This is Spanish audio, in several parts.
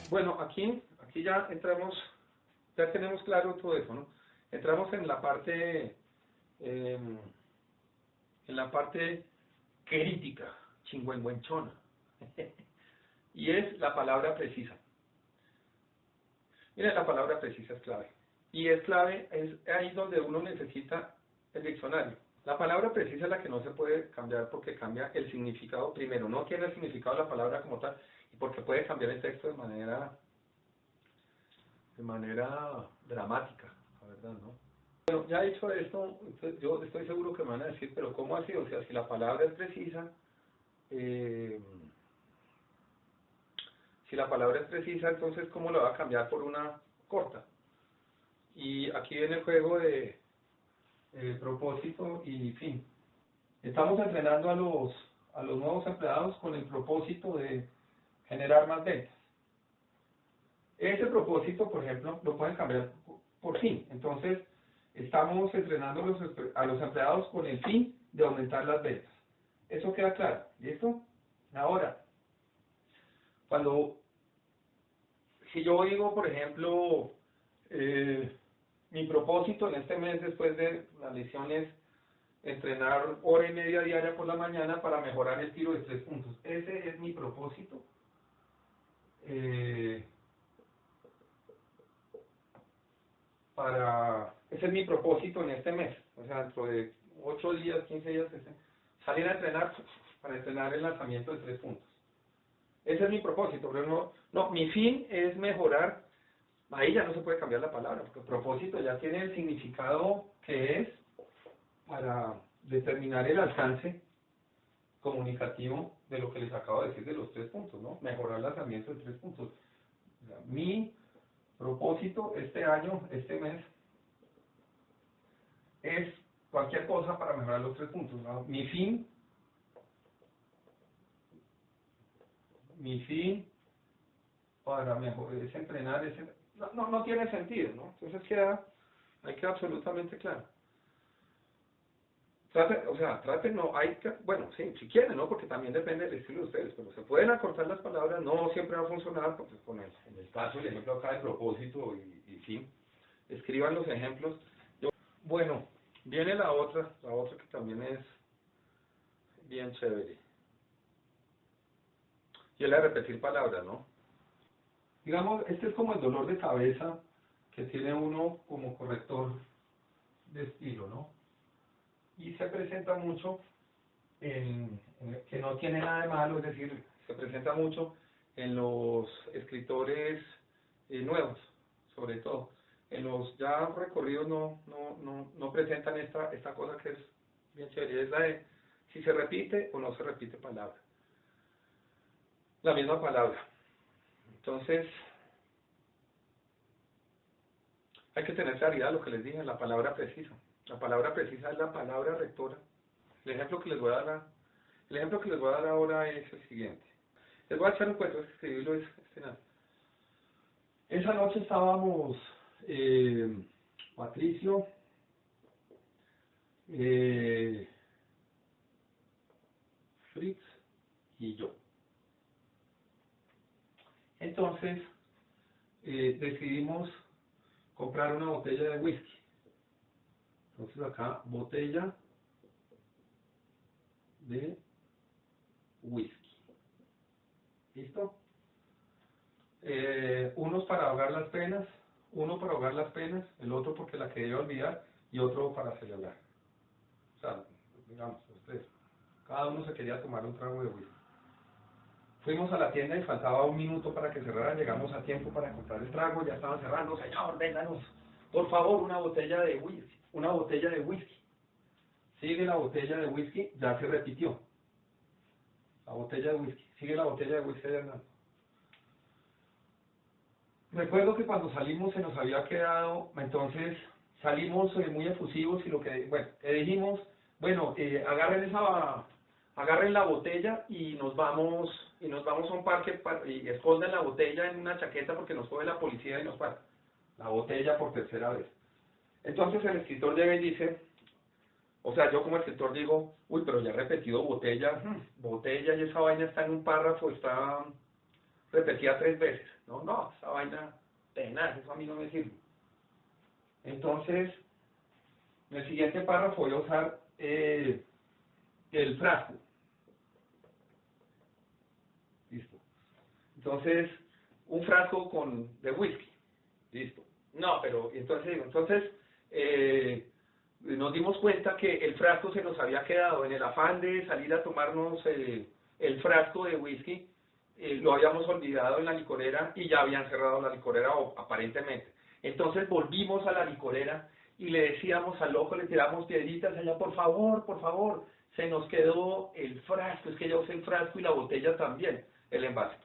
Bueno, aquí ya entramos, ya tenemos claro todo eso, ¿no? Entramos en la parte crítica, chingüengüenchona, y es la palabra precisa. Mira, la palabra precisa es clave. Y es clave, es ahí donde uno necesita el diccionario. La palabra precisa es la que no se puede cambiar porque cambia el significado primero. No tiene el significado de la palabra como tal y porque puede cambiar el texto de manera dramática, la verdad, ¿no? Bueno, ya dicho esto, entonces yo estoy seguro que me van a decir, pero ¿cómo así? O sea, si la palabra es precisa, eh, si la palabra es precisa, entonces ¿cómo la va a cambiar por una corta? Y aquí viene el juego de propósito y fin. Estamos entrenando a los nuevos empleados con el propósito de generar más ventas. Ese propósito, por ejemplo, lo pueden cambiar por fin. Entonces, estamos entrenando a los empleados con el fin de aumentar las ventas. Eso queda claro. ¿Listo? Ahora, si yo digo, por ejemplo, mi propósito en este mes después de las lecciones entrenar hora y media diaria por la mañana para mejorar el tiro de 3 puntos. Ese es mi propósito. Ese es mi propósito en este mes. O sea, dentro de 8 días, 15 días, salir a entrenar para entrenar el lanzamiento de 3 puntos. Ese es mi propósito, pero no, mi fin es mejorar. Ahí ya no se puede cambiar la palabra, porque propósito ya tiene el significado que es para determinar el alcance comunicativo de lo que les acabo de decir de los 3 puntos, ¿no? Mejorar el lanzamiento de 3 puntos. O sea, mi propósito este año, este mes, es cualquier cosa para mejorar los 3 puntos, ¿no? Mi fin para mejorar es entrenar, no tiene sentido, ¿no? Entonces ahí queda absolutamente claro. Traten, no, bueno, sí, si quieren, ¿no? Porque también depende del estilo de ustedes, pero se pueden acortar las palabras, no siempre va a funcionar, porque en el caso, el ejemplo acá de propósito y fin, escriban los ejemplos. Bueno, viene la otra que también es bien chévere, y es la de repetir palabras, ¿no? Digamos, este es como el dolor de cabeza que tiene uno como corrector de estilo, ¿no? Y se presenta mucho que no tiene nada de malo, es decir, se presenta mucho en los escritores nuevos, sobre todo. En los ya recorridos no presentan esta cosa que es bien chévere, es la de si se repite o no se repite palabra. La misma palabra. Entonces, hay que tener claridad de lo que les dije, la palabra precisa. La palabra precisa es la palabra rectora. El ejemplo que les voy a dar ahora es el siguiente. Les voy a echar un cuento, es que escribirlo es nada. Esa noche estábamos Patricio, Fritz y yo. Entonces, decidimos comprar una botella de whisky. Entonces acá, botella de whisky. ¿Listo? Uno para ahogar las penas, el otro porque la quería olvidar y otro para celebrar. O sea, digamos, ustedes, cada uno se quería tomar un trago de whisky. Fuimos a la tienda y faltaba un minuto para que cerraran, llegamos a tiempo para comprar el trago, ya estaban cerrando, señor, véndanos, por favor, una botella de whisky. Sigue la botella de whisky, ya se repitió. La botella de whisky, sigue la botella de whisky de Hernando. Recuerdo que cuando salimos se nos había quedado, entonces salimos muy efusivos y dijimos, agarren la botella y nos vamos a un parque y escondan la botella en una chaqueta porque nos coge la policía y nos para. La botella por tercera vez. Entonces el escritor llega y dice, O sea, yo como escritor digo, uy, pero ya he repetido botella, botella y esa vaina está en un párrafo, está repetida 3 veces. No, no, esa vaina tenaz, eso a mí no me sirve. Entonces, en el siguiente párrafo voy a usar el frasco. Listo. Entonces, un frasco de whisky. Listo. No, pero entonces nos dimos cuenta que el frasco se nos había quedado en el afán de salir a tomarnos el frasco de whisky, lo habíamos olvidado en la licorera y ya habían cerrado la licorera aparentemente. Entonces volvimos a la licorera y le decíamos al loco, le tiramos piedritas allá, por favor, se nos quedó el frasco, es que ya usé el frasco y la botella también, el envase.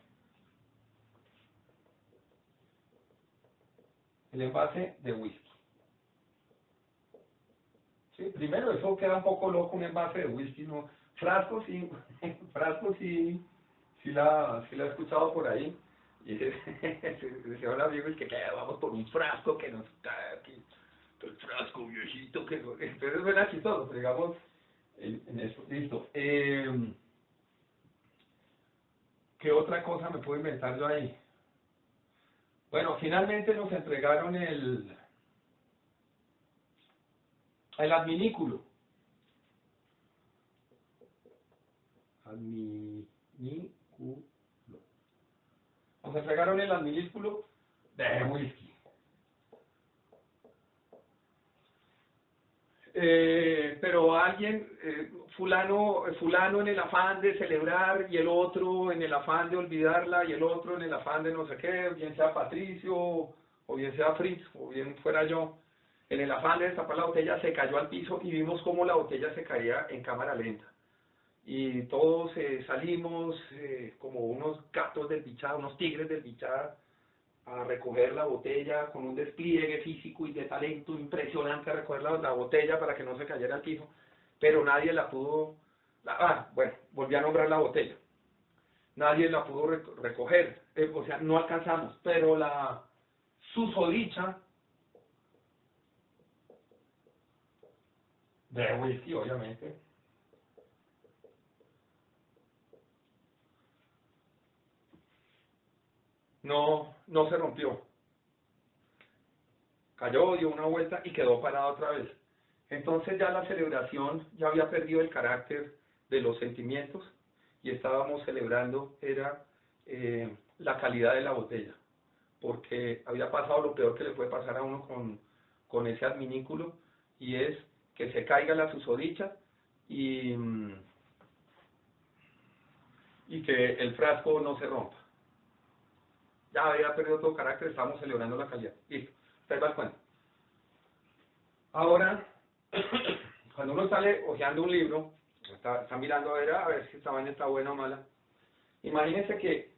El envase de whisky. Sí, primero, eso queda un poco loco, un envase de whisky, ¿no? Frascos sí, frascos sí, sí la he escuchado por ahí. Y decía un amigo, es que vamos por un frasco que nos cae aquí, el frasco viejito, que no. Entonces suena chistoso, pero digamos, en eso, listo. ¿Qué otra cosa me puedo inventar yo ahí? Bueno, finalmente nos entregaron el adminículo. Adminículo. Nos entregaron el adminículo de whisky. Pero alguien, fulano en el afán de celebrar y el otro en el afán de olvidarla y el otro en el afán de no sé qué, bien sea Patricio o bien sea Fritz o bien fuera yo, en el afán de destapar la botella se cayó al piso y vimos cómo la botella se caía en cámara lenta. Y todos salimos como unos gatos del bichada, unos tigres del bichada, a recoger la botella con un despliegue físico y de talento impresionante, a recoger la botella para que no se cayera al piso, pero nadie la pudo, bueno, volví a nombrar la botella, nadie la pudo recoger, o sea, no alcanzamos, pero la susodicha de whisky, obviamente, no se rompió, cayó, dio una vuelta y quedó parada otra vez. Entonces ya la celebración ya había perdido el carácter de los sentimientos y estábamos celebrando era la calidad de la botella, porque había pasado lo peor que le puede pasar a uno con ese adminículo, y es que se caiga la susodicha y que el frasco no se rompa. Ya había perdido todo carácter, estábamos celebrando la calidad. Listo, usted va al cuento. Ahora, cuando uno sale hojeando un libro, está mirando a ver si esta vaina está buena o mala, imagínense que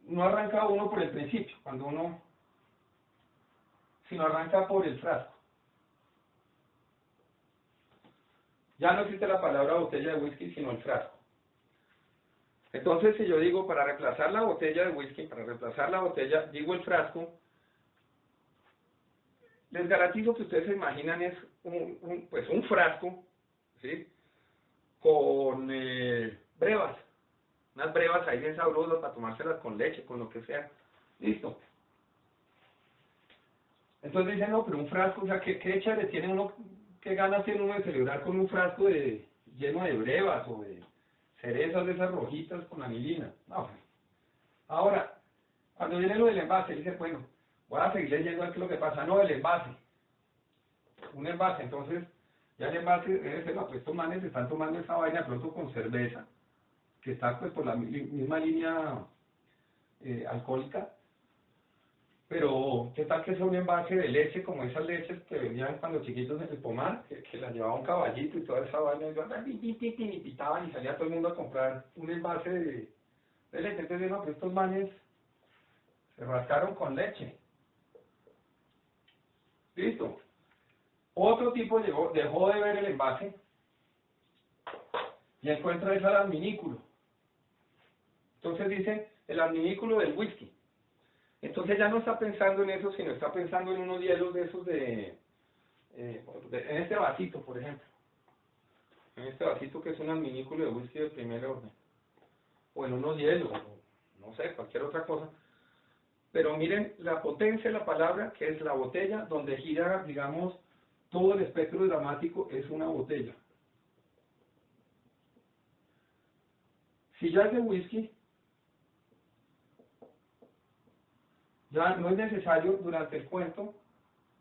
no arranca uno por el principio, sino arranca por el frasco. Ya no existe la palabra botella de whisky, sino el frasco. Entonces, si yo digo para reemplazar la botella de whisky, para reemplazar la botella, digo el frasco, les garantizo que ustedes se imaginan es pues un frasco, ¿sí? Con brevas, unas brevas ahí bien sabrosas para tomárselas con leche, con lo que sea. Listo. Entonces dicen, no, pero un frasco, o sea, ¿qué chévere tiene uno, qué ganas tiene uno de celebrar con un frasco lleno de brevas o de cerezas de esas rojitas con anilina? No. Ahora, cuando viene lo del envase, dice, bueno, voy a seguir leyendo a ver qué es lo que pasa. No, el envase. Un envase, entonces, ya el envase debe ser, no, pues estos manes están tomando esa vaina de pronto con cerveza, que está pues por la misma línea alcohólica, pero ¿qué tal que sea un envase de leche, como esas leches que venían cuando chiquitos en el pomar, que la llevaba un caballito y toda esa vaina, y pitaban y salía todo el mundo a comprar un envase de leche? Entonces, no, pues estos manes se rascaron con leche. Listo. Otro tipo dejó de ver el envase y encuentra ese adminículo. Entonces dice el adminículo del whisky. Entonces ya no está pensando en eso, sino está pensando en unos hielos de esos en este vasito, por ejemplo. en este vasito que es un adminículo de whisky de primer orden, o en unos hielos, o no sé, cualquier otra cosa. Pero miren la potencia de la palabra, que es la botella, donde gira, digamos, todo el espectro dramático es una botella. Si ya es de whisky, ya no es necesario durante el cuento,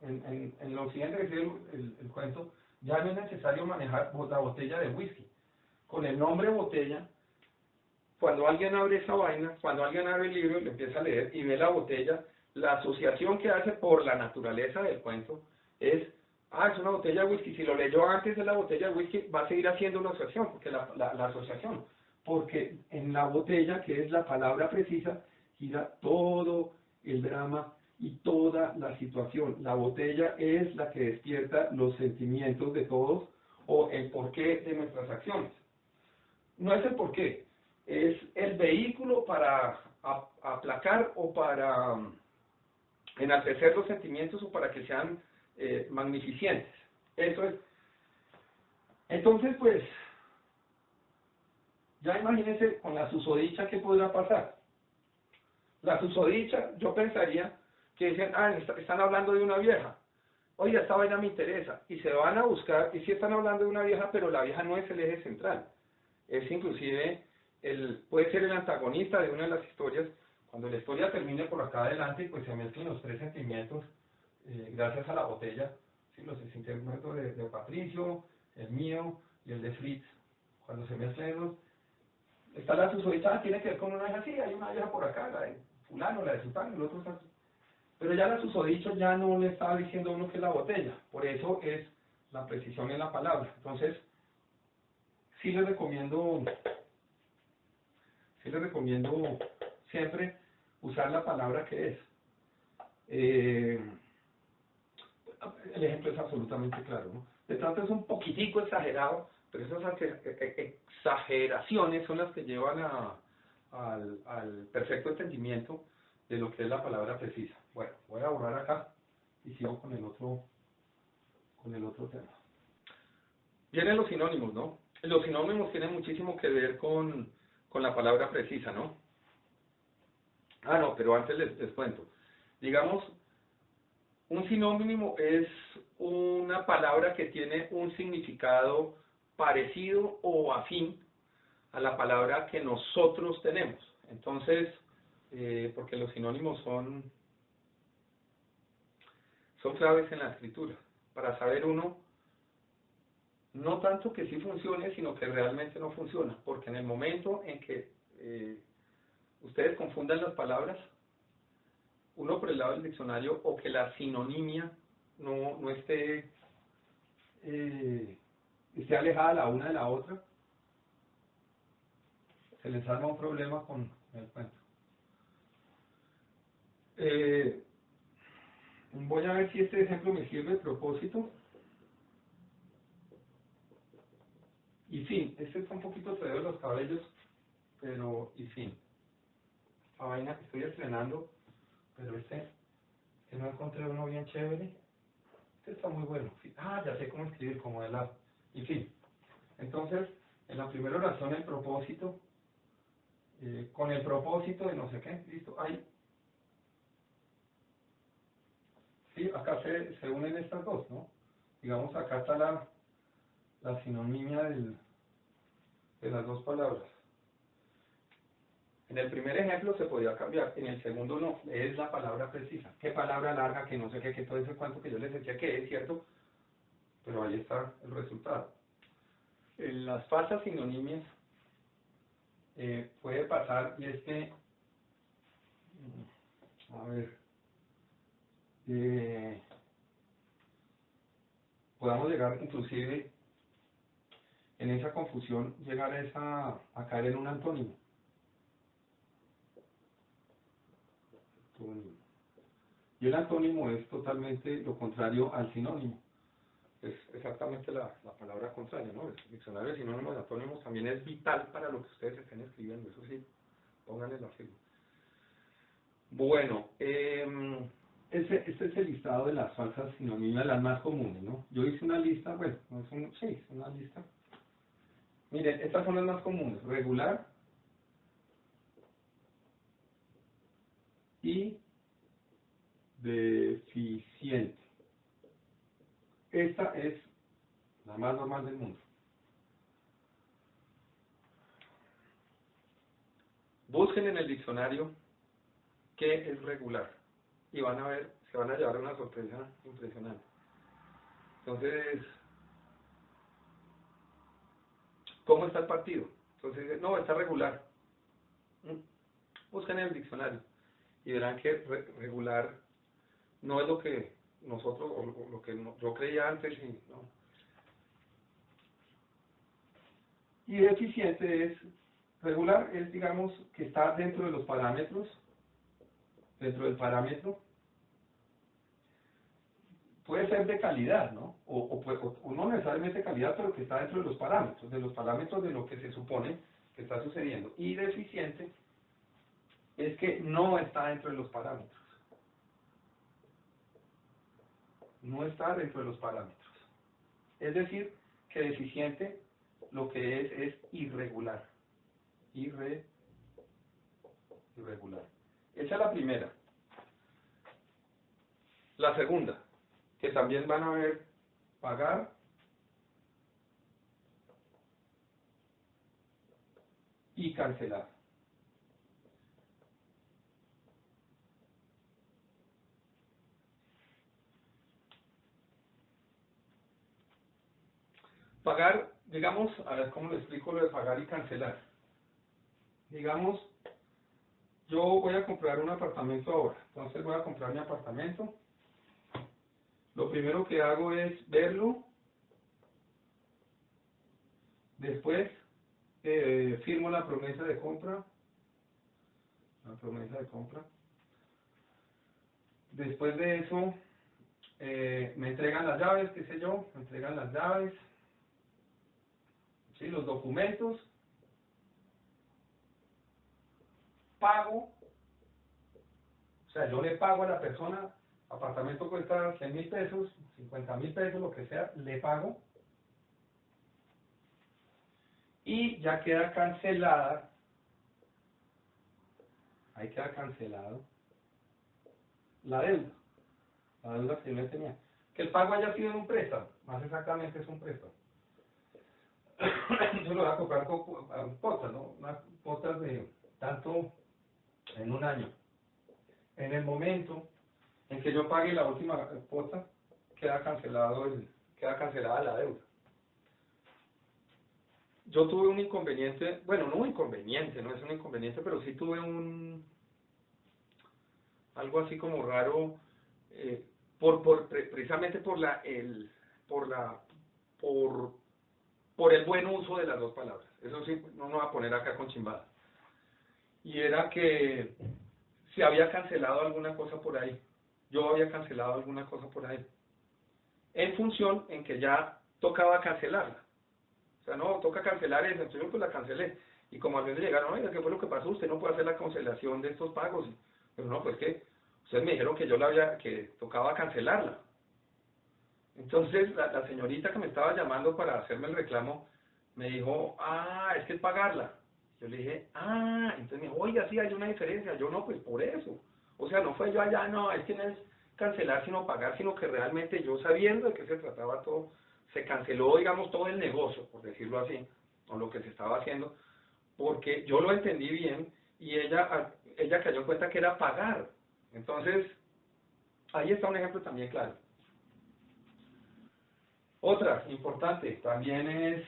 en lo siguiente que sigue el cuento, ya no es necesario manejar la botella de whisky. Con el nombre botella, cuando alguien abre esa vaina, cuando alguien abre el libro y le empieza a leer y ve la botella, la asociación que hace por la naturaleza del cuento es, es una botella de whisky. Si lo leyó antes de la botella de whisky, va a seguir haciendo una asociación, porque la asociación, porque en la botella, que es la palabra precisa, gira todo el drama y toda la situación. La botella es la que despierta los sentimientos de todos o el porqué de nuestras acciones. No es el porqué, es el vehículo para aplacar o para enaltecer los sentimientos o para que sean magnificentes. Eso es. Entonces, pues, ya imagínense con la susodicha qué podrá pasar. La susodicha, yo pensaría que dicen, están hablando de una vieja. Oye, esta vaina me interesa. Y se van a buscar, y sí están hablando de una vieja, pero la vieja no es el eje central. Es inclusive, puede ser el antagonista de una de las historias. Cuando la historia termine por acá adelante, pues se mezclan los tres sentimientos, gracias a la botella, ¿sí? Los sentimientos de Patricio, el mío y el de Fritz. Cuando se mezclan esos, está la susodicha, tiene que ver con una vieja, sí, hay una vieja por acá, la de fulano, la de sultano, el otro está aquí. Pero ya la susodicho ya no le estaba diciendo a uno que es la botella, por eso es la precisión en la palabra. Entonces, sí les recomiendo siempre usar la palabra que es. El ejemplo es absolutamente claro, ¿no? De pronto es un poquitico exagerado, pero esas exageraciones son las que llevan al perfecto entendimiento de lo que es la palabra precisa. Bueno, voy a borrar acá y sigo con el otro tema. Vienen los sinónimos, ¿no? Los sinónimos tienen muchísimo que ver con la palabra precisa, ¿no? No, pero antes les cuento. Digamos, un sinónimo es una palabra que tiene un significado parecido o afín a la palabra que nosotros tenemos. Entonces, porque los sinónimos son claves en la escritura, para saber uno, no tanto que sí funcione, sino que realmente no funciona, porque en el momento en que ustedes confundan las palabras, uno por el lado del diccionario, o que la sinonimia no esté alejada la una de la otra, se les arma un problema con el cuento. Voy a ver si este ejemplo me sirve de propósito. Y fin, este está un poquito feo de los cabellos, pero y fin. Esta vaina que estoy estrenando, pero que no encontré uno bien chévere. Este está muy bueno. Ya sé cómo escribir, como de lado. Y fin. Entonces, en la primera oración el propósito, con el propósito de no sé qué, listo, ahí. Sí, acá se unen estas dos, ¿no? Digamos, acá está la sinonimia de las dos palabras. En el primer ejemplo se podía cambiar, en el segundo no, es la palabra precisa. ¿Qué palabra larga, que no sé qué, que todo ese cuento que yo les decía que es cierto? Pero ahí está el resultado. En las falsas sinonimias puede pasar, y es que, podamos llegar inclusive en esa confusión, llegar a caer en un antónimo. Y el antónimo es totalmente lo contrario al sinónimo. Es exactamente la palabra contraria, ¿no? El diccionario de sinónimos y antónimos también es vital para lo que ustedes estén escribiendo, eso sí, pónganle la firma. Bueno, este es el listado de las falsas sinonimias, las más comunes, ¿no? Yo hice una lista, bueno, no es una lista. Miren, estas son las más comunes, regular y deficiente. Esta es la más normal del mundo. Busquen en el diccionario qué es regular y van a ver, se van a llevar una sorpresa impresionante. Entonces, ¿cómo está el partido? Entonces, no, está regular. Busquen en el diccionario y verán que regular no es lo que nosotros, o lo que yo creía antes, y, no. Y deficiente es, regular es, digamos, que está dentro de los parámetros, dentro del parámetro, puede ser de calidad, ¿no? O no necesariamente calidad, pero que está dentro de los parámetros de lo que se supone que está sucediendo. Y deficiente es que no está dentro de los parámetros. No está dentro de los parámetros. Es decir, que deficiente lo que es irregular. Irregular. Esa es la primera. La segunda, que también van a ver, pagar y cancelar. Pagar, digamos, a ver cómo le explico lo de pagar y cancelar. Digamos, yo voy a comprar un apartamento ahora, entonces voy a comprar mi apartamento. Lo primero que hago es verlo, después firmo la promesa de compra, después de eso me entregan las llaves, qué sé yo, me entregan las llaves, ¿sí? Los documentos, pago, o sea, yo le pago a la persona, apartamento cuesta 100.000 pesos, 50.000 pesos, lo que sea, le pago, y ya queda cancelada, ahí queda cancelado la deuda que yo le tenía. Que el pago haya sido en un préstamo, más exactamente es un préstamo. Yo lo voy a comprar con cuotas, ¿no? Unas cuotas de tanto en un año. En el momento en que yo pague la última cuota, queda cancelada la deuda. Yo tuve un inconveniente, bueno, no un inconveniente, no es un inconveniente, pero sí tuve algo así como raro, precisamente por el buen uso de las dos palabras. Eso sí, no nos va a poner acá con chimbadas. Y era que se había cancelado alguna cosa por ahí. Yo había cancelado alguna cosa por ahí. En función en que ya tocaba cancelarla. O sea, no, toca cancelar esa, entonces yo pues la cancelé. Y como al menos llegaron, oiga, ¿qué fue lo que pasó? Usted no puede hacer la cancelación de estos pagos. Pero no, pues que ustedes me dijeron que que tocaba cancelarla. Entonces la señorita que me estaba llamando para hacerme el reclamo me dijo, es que es pagarla. Yo le dije, entonces me dijo, oiga, sí, hay una diferencia. Yo no, pues por eso. O sea, no fue yo allá, no, es que no es cancelar sino pagar, sino que realmente yo sabiendo de qué se trataba todo, se canceló, digamos, todo el negocio, por decirlo así, o lo que se estaba haciendo, porque yo lo entendí bien y ella cayó en cuenta que era pagar. Entonces, ahí está un ejemplo también claro. Otra importante también es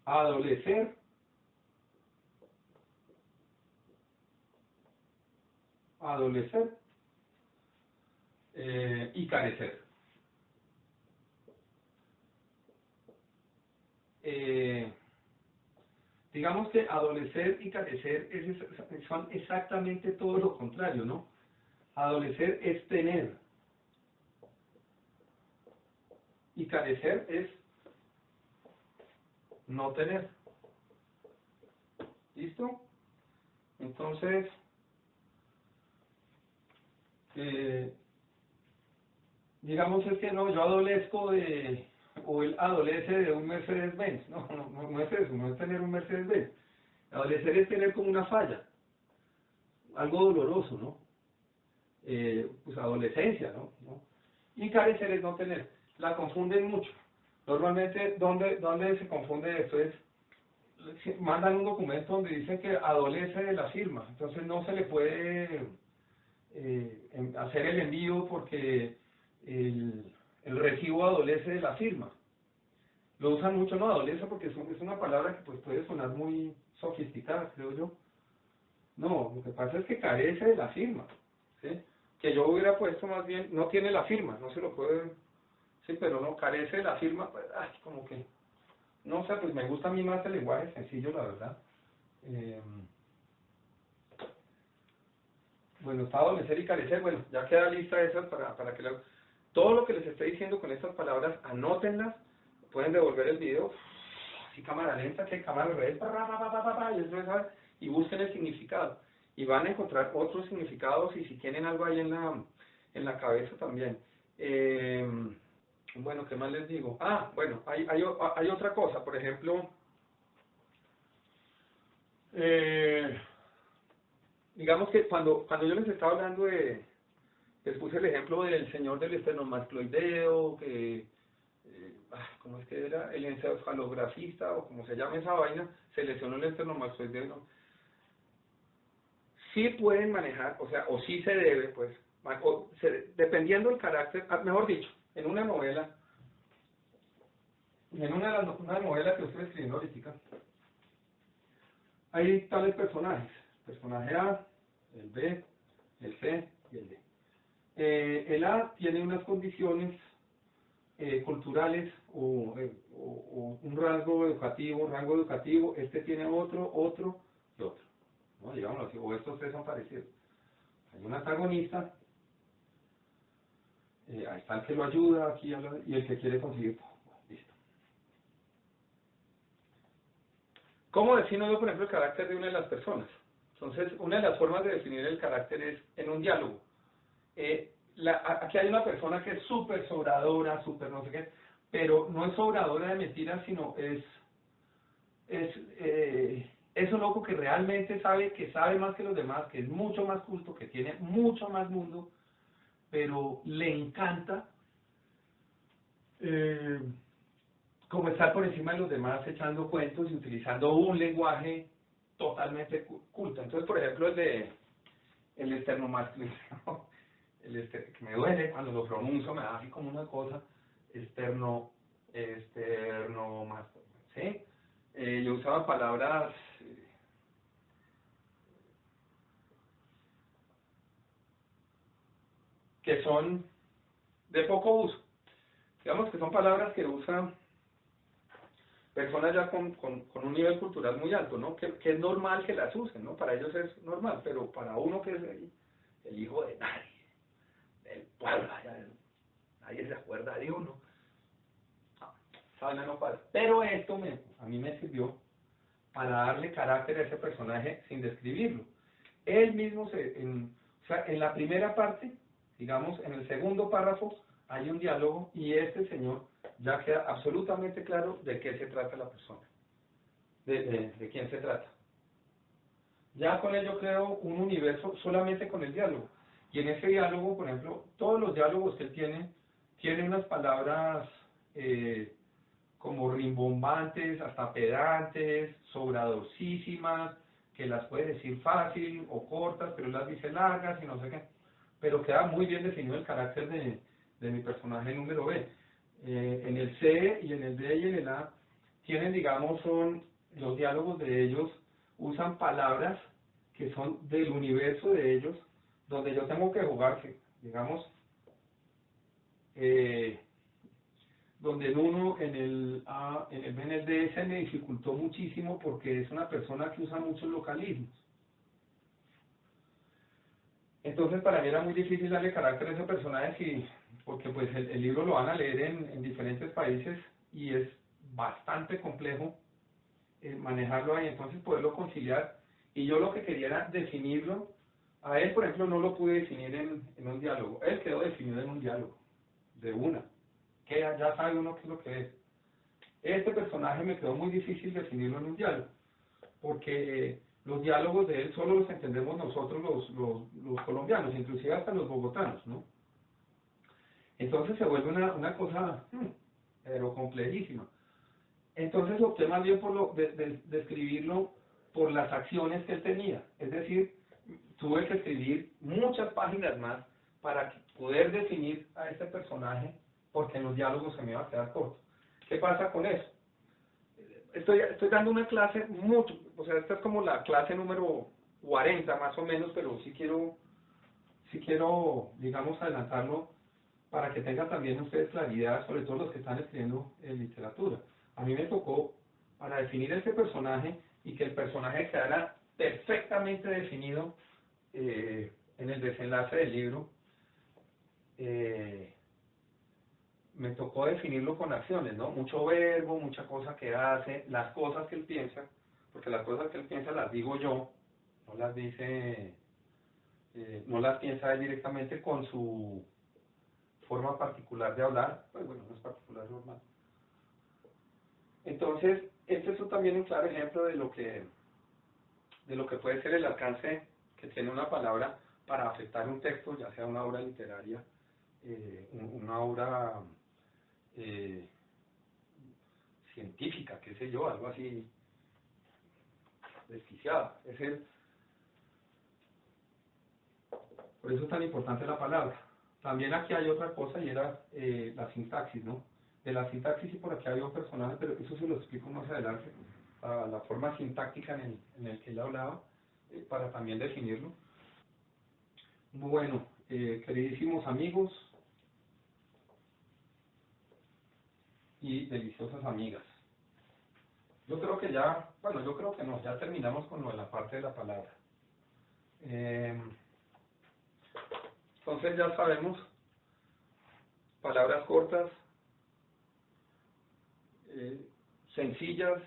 adolecer, y carecer. Digamos que adolecer y carecer son exactamente todo lo contrario, ¿no? Adolecer es tener y carecer es no tener. ¿Listo? Entonces, digamos es que no, yo adolezco o él adolece de un Mercedes-Benz. No es eso, no es tener un Mercedes-Benz. Adolecer es tener como una falla, algo doloroso, ¿no? Pues adolescencia, ¿no? Y carecer es no tener. La confunden mucho. Normalmente, ¿dónde se confunde esto? Es, mandan un documento donde dicen que adolece de la firma, entonces no se le puede hacer el envío porque el recibo adolece de la firma. Lo usan mucho, no adolece porque es una palabra que pues puede sonar muy sofisticada, creo yo. No, lo que pasa es que carece de la firma, ¿sí? Que yo hubiera puesto más bien, no tiene la firma, no se lo puede, sí, pero no, carece de la firma, pues, ay, como que, no sé, pues me gusta a mí más el lenguaje sencillo, la verdad. Bueno, está adolecer y carecer, bueno, ya queda lista esas para que todo lo que les estoy diciendo con estas palabras, anótenlas, pueden devolver el video, así cámara lenta, que cámara red, y eso es, ¿sabes? Y busquen el significado. Y van a encontrar otros significados y si tienen algo ahí en la cabeza también. Bueno, ¿qué más les digo? Bueno, hay otra cosa, por ejemplo, digamos que cuando yo les estaba hablando les puse el ejemplo del señor del esternocleidomastoideo, que, ¿cómo es que era? El encefalografista, o como se llama esa vaina, se lesionó el esternocleidomastoideo, ¿no? Sí pueden manejar, o sea, o sí se debe, pues, dependiendo del carácter, mejor dicho, en una novela, una novela que estoy escribiendo ahorita, hay tales personajes, personaje A, el B, el C y el D. El A tiene unas condiciones culturales o un rango educativo, este tiene otro y otro, ¿no? Digámoslo así, o estos tres son parecidos. Hay un antagonista, ahí está el que lo ayuda, aquí y el que quiere conseguir todo. Listo. ¿Cómo defino yo, por ejemplo, el carácter de una de las personas? Entonces, una de las formas de definir el carácter es en un diálogo. Aquí hay una persona que es súper sobradora, súper no sé qué, pero no es sobradora de mentiras, sino es un loco que realmente sabe más que los demás, que es mucho más culto, que tiene mucho más mundo, pero le encanta como estar por encima de los demás echando cuentos y utilizando un lenguaje totalmente culto. Entonces, por ejemplo, el esternomasculino, que me duele cuando lo pronuncio, me da así como una cosa, ¿sí? Yo usaba palabras que son de poco uso. Digamos que son palabras que usan personas ya con un nivel cultural muy alto, ¿no? Que es normal que las usen, ¿no? Para ellos es normal, pero para uno que es el hijo de nadie, del pueblo, nadie se acuerda de uno. No pasa. Pero esto a mí me sirvió para darle carácter a ese personaje sin describirlo. Él mismo, o sea, en la primera parte, digamos, en el segundo párrafo, hay un diálogo y este señor ya queda absolutamente claro de qué se trata la persona, de quién se trata. Ya con él yo creo un universo solamente con el diálogo. Y en ese diálogo, por ejemplo, todos los diálogos que él tiene unas palabras como rimbombantes, hasta pedantes, sobradorcísimas, que las puede decir fácil o cortas, pero las dice largas y no sé qué. Pero queda muy bien definido el carácter de mi personaje número B. En el C y en el D y en el A tienen, digamos, son los diálogos de ellos, usan palabras que son del universo de ellos, donde yo tengo que jugar, digamos, donde el uno en el A, en el B, en el D se me dificultó muchísimo porque es una persona que usa muchos localismos. Entonces para mí era muy difícil darle carácter a ese personaje, porque pues el libro lo van a leer en diferentes países y es bastante complejo manejarlo ahí, entonces poderlo conciliar. Y yo lo que quería era definirlo. A él, por ejemplo, no lo pude definir en un diálogo. Él quedó definido en un diálogo, de una. que ya sabe uno qué es lo que es. Este personaje me quedó muy difícil definirlo en un diálogo, porque los diálogos de él solo los entendemos nosotros los colombianos, inclusive hasta los bogotanos, ¿no? Entonces se vuelve una cosa, pero complejísima. Entonces opté más bien por de escribirlo por las acciones que él tenía. Es decir, tuve que escribir muchas páginas más para poder definir a este personaje, porque en los diálogos se me iba a quedar corto. ¿Qué pasa con eso? Estoy dando una clase mucho, o sea, esta es como la clase número 40 más o menos, pero sí quiero, digamos, adelantarlo para que tengan también ustedes claridad, sobre todo los que están escribiendo en literatura. A mí me tocó, para definir ese personaje y que el personaje quedara perfectamente definido en el desenlace del libro, me tocó definirlo con acciones, ¿no? Mucho verbo, mucha cosa que hace, las cosas que él piensa, porque las cosas que él piensa las digo yo, no las dice, no las piensa él directamente con su forma particular de hablar, pues bueno, no es particular, normal. Entonces, este es también un claro ejemplo de lo que puede ser el alcance que tiene una palabra para afectar un texto, ya sea una obra literaria, una obra científica, qué sé yo, algo así desquiciado. Por eso es tan importante la palabra. También aquí hay otra cosa y era la sintaxis, ¿no? De la sintaxis y por aquí había un personaje, pero eso se lo explico más adelante, la forma sintáctica en el que él hablaba, para también definirlo. Bueno, queridísimos amigos y deliciosas amigas. Yo creo que ya, bueno, yo creo que no, ya terminamos con lo de la parte de la palabra. Entonces ya sabemos, palabras cortas, sencillas,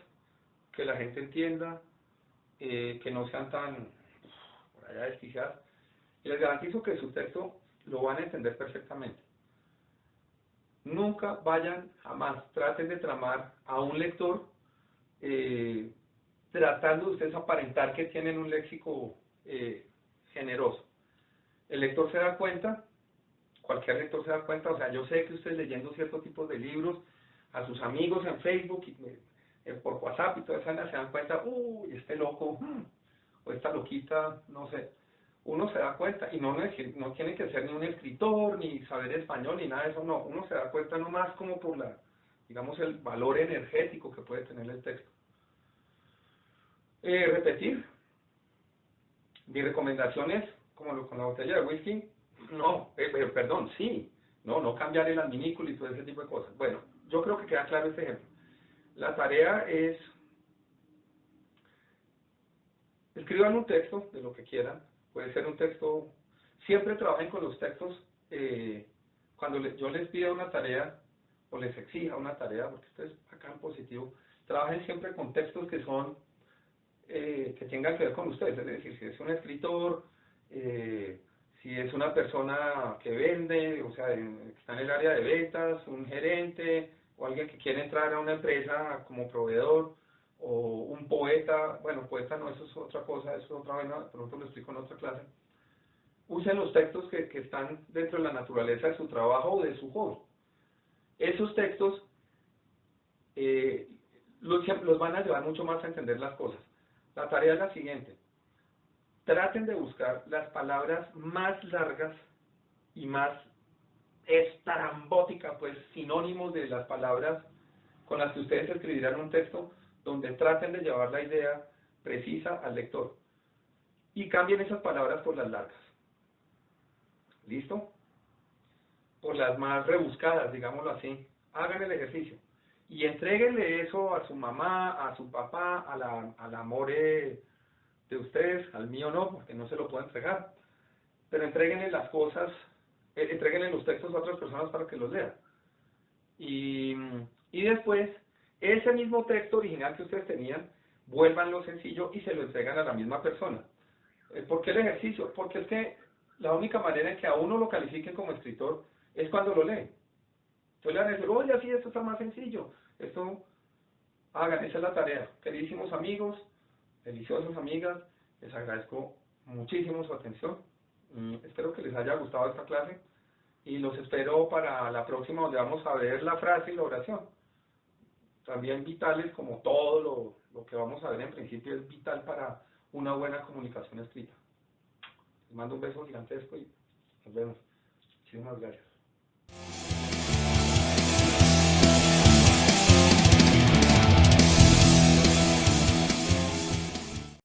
que la gente entienda, que no sean tan por allá desquiciadas. Y les garantizo que su texto lo van a entender perfectamente. Nunca vayan, jamás, traten de tramar a un lector tratando de ustedes aparentar que tienen un léxico generoso. El lector se da cuenta, cualquier lector se da cuenta, o sea, yo sé que ustedes leyendo ciertos tipos de libros, a sus amigos en Facebook, por WhatsApp y toda esa se dan cuenta, uy, este loco, o esta loquita, no sé. Uno se da cuenta, y no tiene que ser ni un escritor, ni saber español, ni nada de eso, no. Uno se da cuenta nomás como por digamos, el valor energético que puede tener el texto. Repetir. Mi recomendación es, como con la botella de whisky, no, perdón, sí, no cambiar el adminículo y todo ese tipo de cosas. Bueno, yo creo que queda claro este ejemplo. La tarea es, escriban un texto de lo que quieran, puede ser un texto, siempre trabajen con los textos, cuando yo les pida una tarea, o les exija una tarea, porque esto es acá en positivo, trabajen siempre con textos que son, que tengan que ver con ustedes, es decir, si es un escritor, si es una persona que vende, o sea, que está en el área de ventas, un gerente, o alguien que quiere entrar a una empresa como proveedor, o un poeta, bueno, poeta no, eso es otra cosa, eso es otra vaina, de pronto lo explico en otra clase. Usen los textos que están dentro de la naturaleza de su trabajo o de su hobby. Esos textos los van a llevar mucho más a entender las cosas. La tarea es la siguiente: traten de buscar las palabras más largas y más estrambóticas, pues sinónimos de las palabras con las que ustedes escribirán un texto, donde traten de llevar la idea precisa al lector. Y cambien esas palabras por las largas. ¿Listo? Por las más rebuscadas, digámoslo así. Hagan el ejercicio. Y entréguenle eso a su mamá, a su papá, al amor de ustedes, al mío no, porque no se lo puedo entregar. Pero entréguenle las cosas, entréguenle los textos a otras personas para que los lean. Y después, ese mismo texto original que ustedes tenían, vuélvanlo sencillo y se lo entregan a la misma persona. ¿Por qué el ejercicio? Porque es que la única manera en que a uno lo califiquen como escritor es cuando lo leen. Entonces le van a decir, oye, así esto está más sencillo, esto, hagan, esa es la tarea. Queridísimos amigos, deliciosas amigas, les agradezco muchísimo su atención, y espero que les haya gustado esta clase, y los espero para la próxima, donde vamos a ver la frase y la oración. También vitales, como todo lo que vamos a ver en principio, es vital para una buena comunicación escrita. Les mando un beso gigantesco y nos vemos. Muchísimas gracias.